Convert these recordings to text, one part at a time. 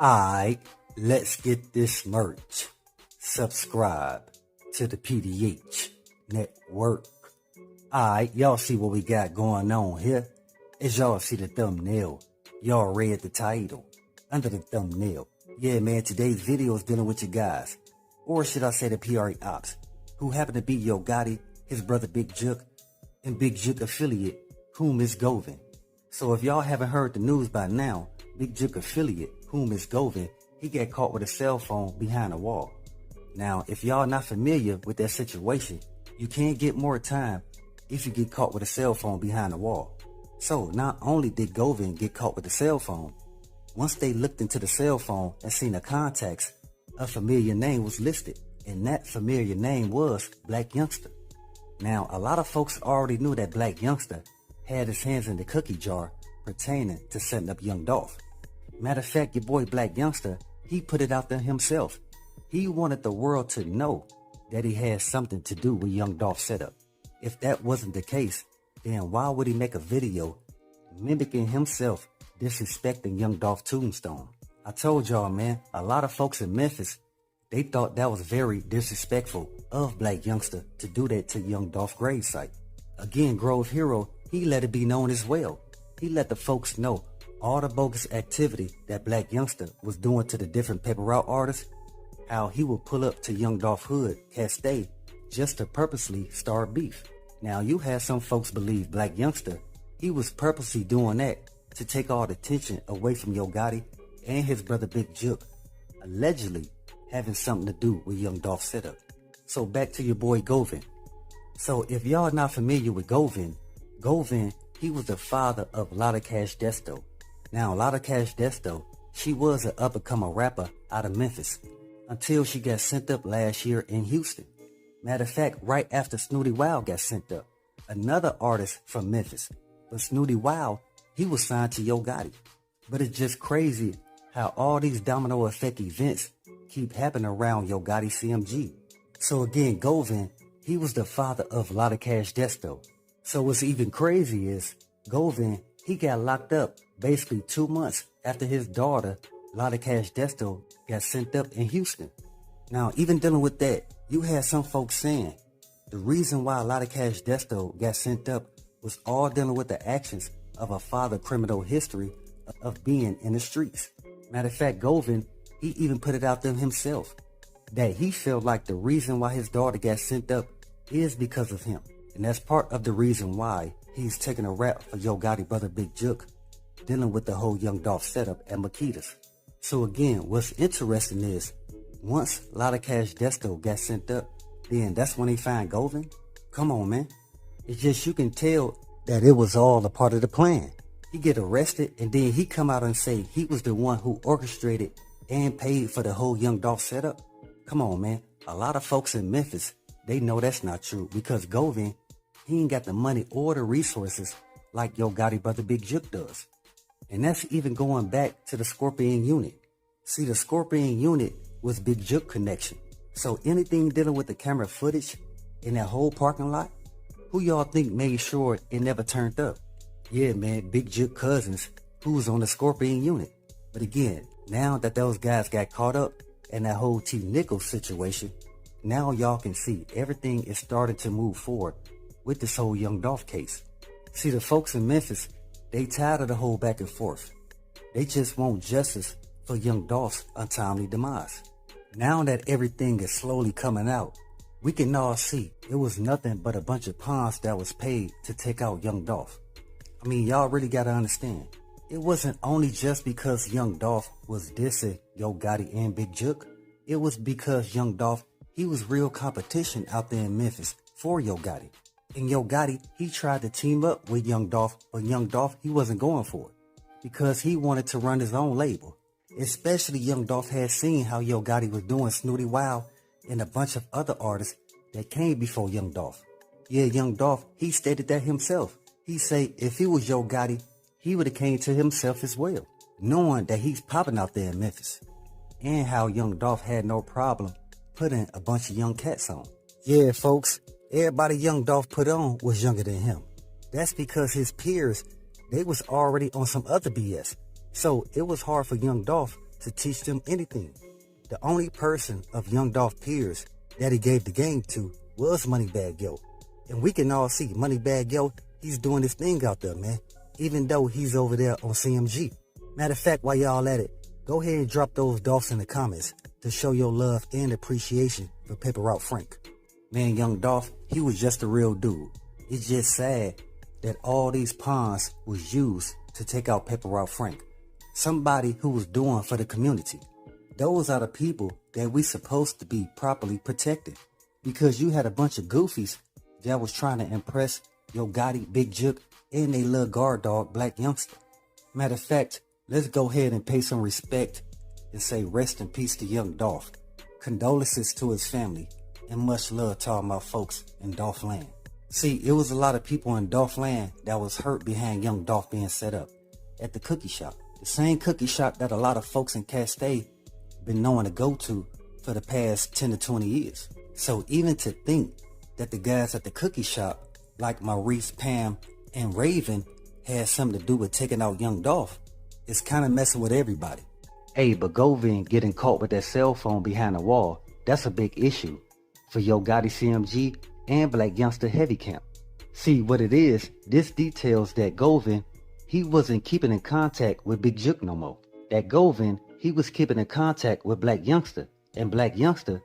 Alright, let's get this merch. Subscribe to the PDH Network. Alright, y'all see what we got going on here? As y'all see the thumbnail, y'all read the title under the thumbnail. Yeah, man, today's video is dealing with you guys, or should I say the PRE ops, who happen to be Yo Gotti, his brother Big Jook, and Big Jook affiliate, whom is Govin. So if y'all haven't heard the news by now, Big Jook affiliate, whom is Govin, he got caught with a cell phone behind a wall. Now, if y'all not familiar with that situation, you can't get more time if you get caught with a cell phone behind a wall. So not only did Govin get caught with a cell phone, once they looked into the cell phone and seen the contacts, a familiar name was listed, and that familiar name was Blac Youngsta. Now, a lot of folks already knew that Blac Youngsta had his hands in the cookie jar pertaining to setting up young Dolph. Matter of fact, your boy Blac Youngsta, he put it out there himself. He wanted the world to know that he had something to do with young Dolph's setup. If that wasn't the case, then why would he make a video mimicking himself disrespecting young Dolph tombstone? I told y'all, man, a lot of folks in Memphis, they thought that was very disrespectful of Blac Youngsta to do that to young Dolph gravesite. Again, Grove Hero, he let it be known as well. He let the folks know all the bogus activity that Blac Youngsta was doing to the different paper route artists, how he would pull up to young Dolph hood, Castay, just to purposely start beef. Now, you had some folks believe Blac Youngsta, he was purposely doing that to take all the attention away from Yo Gotti and his brother Big Jook, allegedly having something to do with young Dolph's setup. So back to your boy Govin. So if y'all not familiar with Govin, he was the father of Lotta Cash Desto. Now, Lotta Cash Desto, she was an up-and-coming rapper out of Memphis until she got sent up last year in Houston. Matter of fact, right after Snooty Wow got sent up, another artist from Memphis. But Snooty Wow, he was signed to Yo Gotti. But it's just crazy how all these domino effect events keep happening around Yo Gotti CMG. So again, Govin, he was the father of Lotta Cash Desto. So what's even crazy is Govin, he got locked up basically 2 months after his daughter, Lotta Cash Desto, got sent up in Houston. Now, even dealing with that, you had some folks saying the reason why Lotta Cash Desto got sent up was all dealing with the actions of a father criminal history of being in the streets. Matter of fact, Govin, he even put it out there himself that he felt like the reason why his daughter got sent up is because of him. And that's part of the reason why he's taking a rap for Yo Gotti brother Big Jook, dealing with the whole young Dolph setup at Makedas. So again, what's interesting is, once Lotta Cash Desto got sent up, then that's when they find Govin. Come on, man. It's just you can tell that it was all a part of the plan. He get arrested and then he come out and say he was the one who orchestrated and paid for the whole young Dolph setup. Come on, man. A lot of folks in Memphis, they know that's not true because Govin, he ain't got the money or the resources like Yo Gotti brother Big Jook does. And that's even going back to the Scorpion unit. See, the Scorpion unit was Big Jook connection. So anything dealing with the camera footage in that whole parking lot, who y'all think made sure it never turned up? Yeah, man, Big Jook cousins who was on the Scorpion unit. But again, now that those guys got caught up in that whole T. Nichols situation, now y'all can see everything is starting to move forward with this whole young Dolph case. See, the folks in Memphis, they tired of the whole back and forth. They just want justice for young Dolph's untimely demise. Now that everything is slowly coming out, we can all see it was nothing but a bunch of pawns that was paid to take out young Dolph. I mean, y'all really gotta understand, it wasn't only just because young Dolph was dissing Yo Gotti and Big Jook. It was because young Dolph, he was real competition out there in Memphis for Yo Gotti. And Yo Gotti, he tried to team up with young Dolph, but young Dolph, he wasn't going for it because he wanted to run his own label. Especially young Dolph had seen how Yo Gotti was doing Snooty Wow and a bunch of other artists that came before young Dolph. Yeah, young Dolph, he stated that himself. He said if he was Yo Gotti, he would have came to himself as well, knowing that he's popping out there in Memphis. And how young Dolph had no problem putting a bunch of young cats on. Yeah, folks, everybody young Dolph put on was younger than him. That's because his peers, they was already on some other BS. So it was hard for young Dolph to teach them anything. The only person of Young Dolph peers that he gave the game to was Moneybagg Yo. And we can all see Moneybagg Yo, he's doing his thing out there, man. Even though he's over there on CMG. Matter of fact, while y'all at it, go ahead and drop those Dolphs in the comments to show your love and appreciation for Paper Route Frank. Man, Young Dolph, he was just a real dude. It's just sad that all these pawns was used to take out Paper Route Frank. Somebody who was doing for the community. Those are the people that we supposed to be properly protected. Because you had a bunch of goofies that was trying to impress Yo Gotti, Big Jook, and they little guard dog, Blac Youngsta. Matter of fact, let's go ahead and pay some respect and say rest in peace to Young Dolph. Condolences to his family, and much love to all my folks in Dolph land. See, it was a lot of people in Dolph land that was hurt behind Young Dolph being set up at the cookie shop. The same cookie shop that a lot of folks in Castay been knowing to go to for the past 10 to 20 years. So even to think that the guys at the cookie shop, like Maurice, Pam, and Raven, had something to do with taking out Young Dolph, it's kind of messing with everybody. Hey, but Govin getting caught with that cell phone behind the wall, that's a big issue for Yo Gotti CMG and Blac Youngsta Heavy Camp. See, what it is, this details that Govin, he wasn't keeping in contact with Big Jook no more. That Govin, he was keeping in contact with Blac Youngsta, and Blac Youngsta,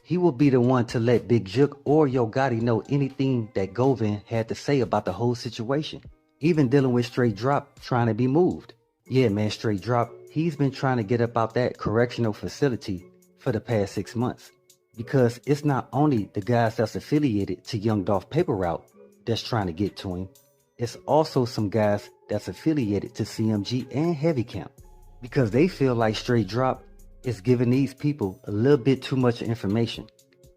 he will be the one to let Big Jook or Yo Gotti know anything that Govin had to say about the whole situation. Even dealing with Straight Drop trying to be moved. Yeah, man, Straight Drop, he's been trying to get up out that correctional facility for the past 6 months. Because it's not only the guys that's affiliated to Young Dolph Paper Route that's trying to get to him, it's also some guys that's affiliated to CMG and Heavy Camp. Because they feel like Straight Drop is giving these people a little bit too much information.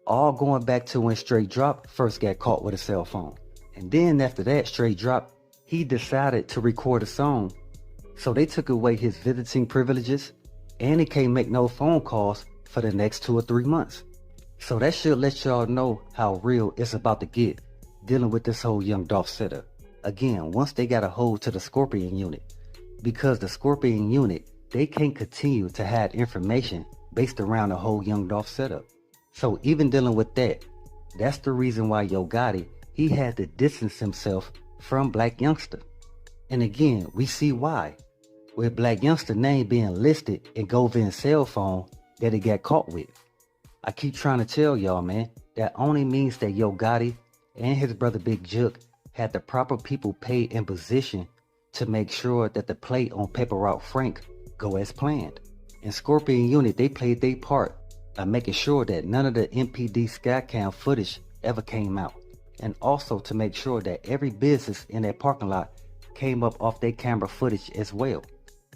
All going back to when Straight Drop first got caught with a cell phone. And then after that, Straight Drop, he decided to record a song. So they took away his visiting privileges and he can't make no phone calls for the next 2 or 3 months. So that should let y'all know how real it's about to get dealing with this whole Young Dolph setup. Again, once they got a hold to the Scorpion unit, because the Scorpion unit, they can't continue to hide information based around the whole Young Dolph setup. So even dealing with that, that's the reason why Yo Gotti, he had to distance himself from Blac Youngsta. And again, we see why. With Blac Youngsta name being listed in Govin's cell phone that he got caught with. I keep trying to tell y'all, man, that only means that Yo Gotti and his brother Big Jook had the proper people paid in position to make sure that the play on Paper Route Frank go as planned. And Scorpion Unit, they played their part by making sure that none of the MPD Skycam footage ever came out. And also to make sure that every business in that parking lot came up off their camera footage as well.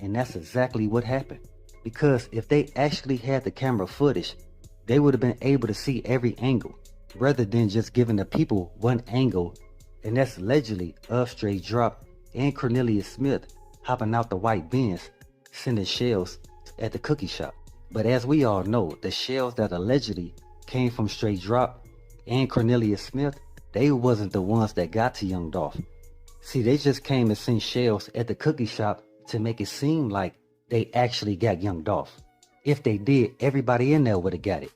And that's exactly what happened. Because if they actually had the camera footage, they would have been able to see every angle, rather than just giving the people one angle, and that's allegedly of Straight Drop and Cornelius Smith hopping out the white Benz, sending shells at the cookie shop. But as we all know, the shells that allegedly came from Straight Drop and Cornelius Smith, they wasn't the ones that got to Young Dolph. See, they just came and sent shells at the cookie shop to make it seem like they actually got Young Dolph. If they did, everybody in there would have got it.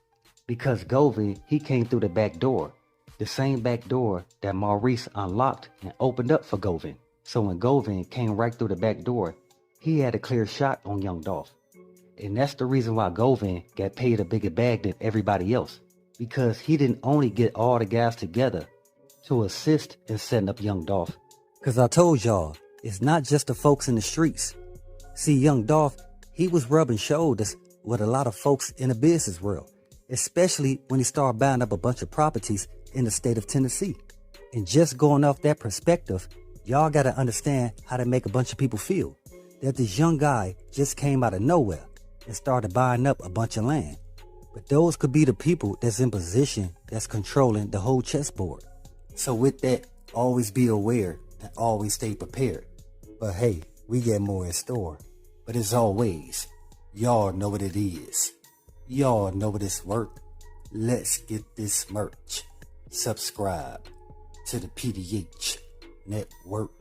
Because Govin, he came through the back door. The same back door that Maurice unlocked and opened up for Govin. So when Govin came right through the back door, he had a clear shot on Young Dolph. And that's the reason why Govin got paid a bigger bag than everybody else. Because he didn't only get all the guys together to assist in setting up Young Dolph. Because I told y'all, it's not just the folks in the streets. See, Young Dolph, he was rubbing shoulders with a lot of folks in the business world. Especially when he started buying up a bunch of properties in the state of Tennessee. And just going off that perspective, y'all got to understand how to make a bunch of people feel. That this young guy just came out of nowhere and started buying up a bunch of land. But those could be the people that's in position that's controlling the whole chessboard. So with that, always be aware and always stay prepared. But hey, we got more in store. But as always, y'all know what it is. Y'all know what it's worth. Let's get this merch. Subscribe to the PDH Network.